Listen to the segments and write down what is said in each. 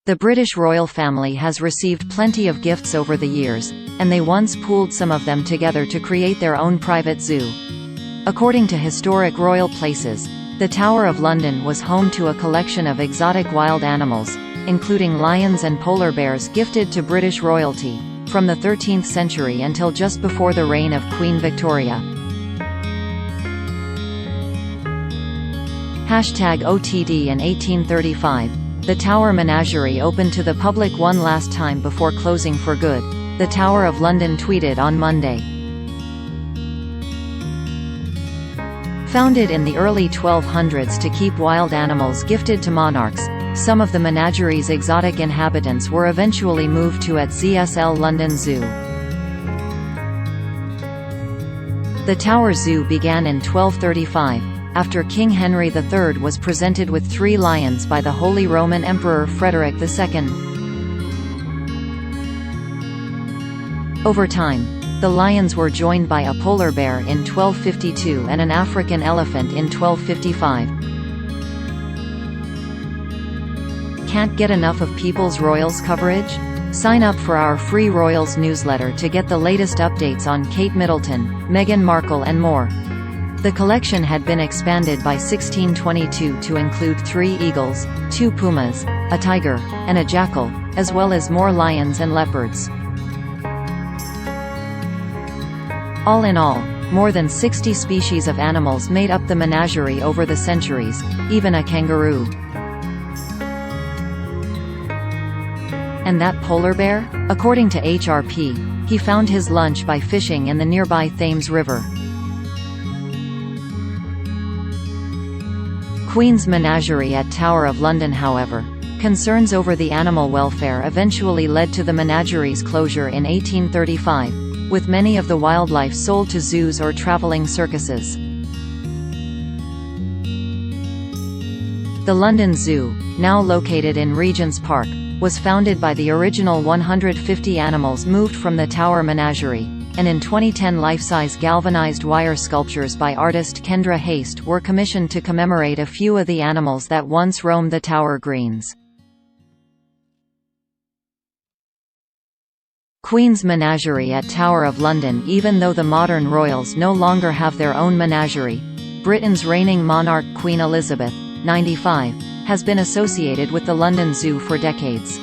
The British royal family has received plenty of gifts over the years, and they once pooled some of them together to create their own private zoo. According to Historic Royal Places, the Tower of London was home to a collection of exotic wild animals, including lions and polar bears gifted to British royalty, from the 13th century until just before the reign of Queen Victoria. #OTD In 1835, the Tower Menagerie opened to the public one last time before closing for good, the Tower of London tweeted on Monday. Founded in the early 1200s to keep wild animals gifted to monarchs, some of the menagerie's exotic inhabitants were eventually moved to at ZSL London Zoo. The Tower Zoo began in 1235, after King Henry III was presented with 3 lions by the Holy Roman Emperor Frederick II. Over time, the lions were joined by a polar bear in 1252 and an African elephant in 1255. Can't get enough of People's Royals coverage? Sign up for our free Royals newsletter to get the latest updates on Kate Middleton, Meghan Markle and more. The collection had been expanded by 1622 to include 3 eagles, 2 pumas, a tiger, and a jackal, as well as more lions and leopards. All in all, more than 60 species of animals made up the menagerie over the centuries, even a kangaroo. And that polar bear? According to HRP, he found his lunch by fishing in the nearby Thames River. Queen's Menagerie at Tower of London. However, concerns over the animal welfare eventually led to the menagerie's closure in 1835, with many of the wildlife sold to zoos or travelling circuses. The London Zoo, now located in Regent's Park, was founded by the original 150 animals moved from the Tower Menagerie, and in 2010 life-size galvanized wire sculptures by artist Kendra Haste were commissioned to commemorate a few of the animals that once roamed the Tower greens. Queen's Menagerie at Tower of London. Even though the modern royals no longer have their own menagerie, Britain's reigning monarch Queen Elizabeth, 95, has been associated with the London Zoo for decades.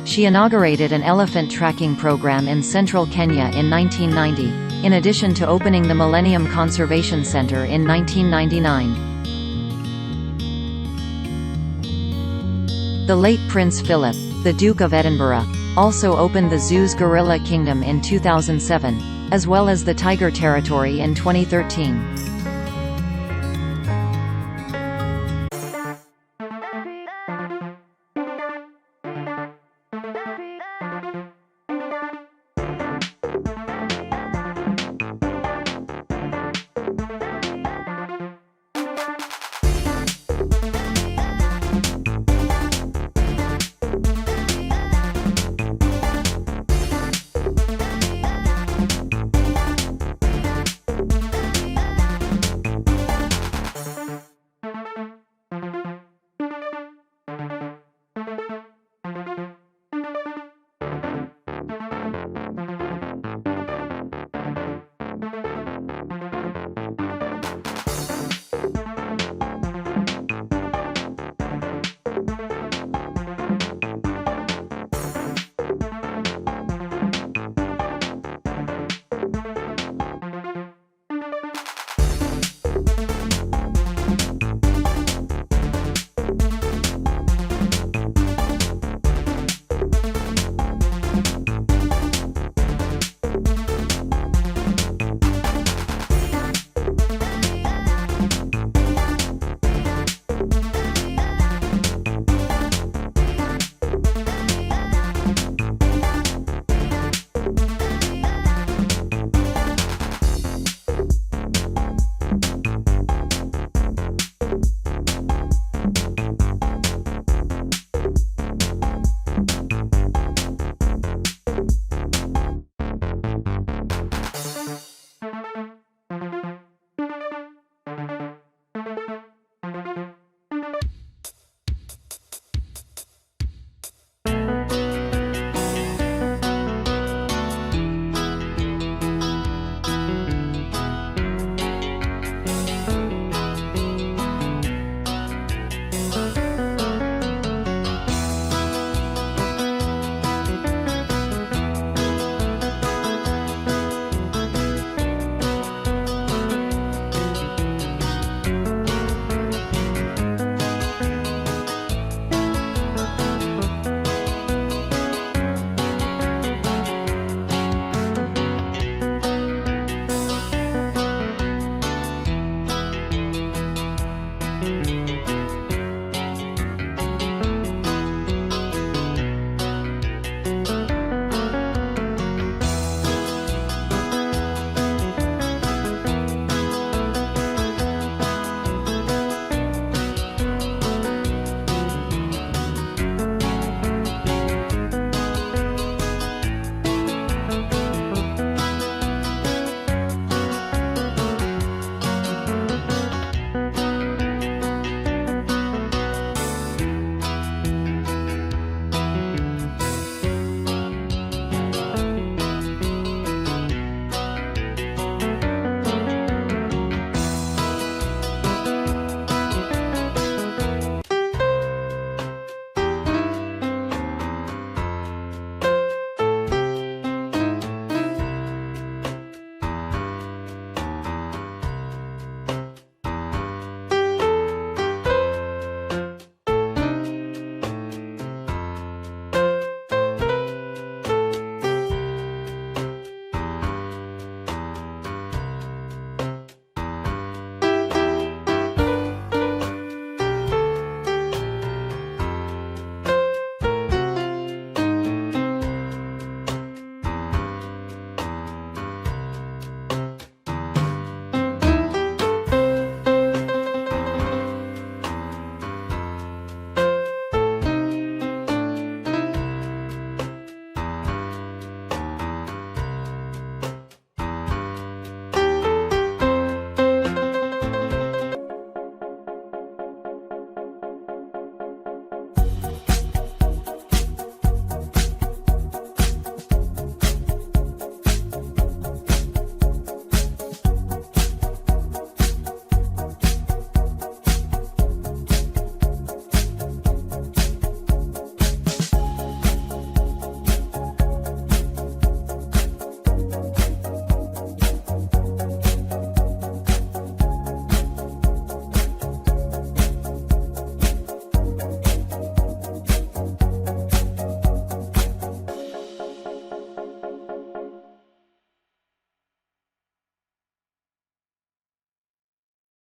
She inaugurated an elephant tracking program in central Kenya in 1990, in addition to opening the Millennium Conservation Centre in 1999. The late Prince Philip, the Duke of Edinburgh, also opened the zoo's Gorilla Kingdom in 2007, as well as the Tiger Territory in 2013.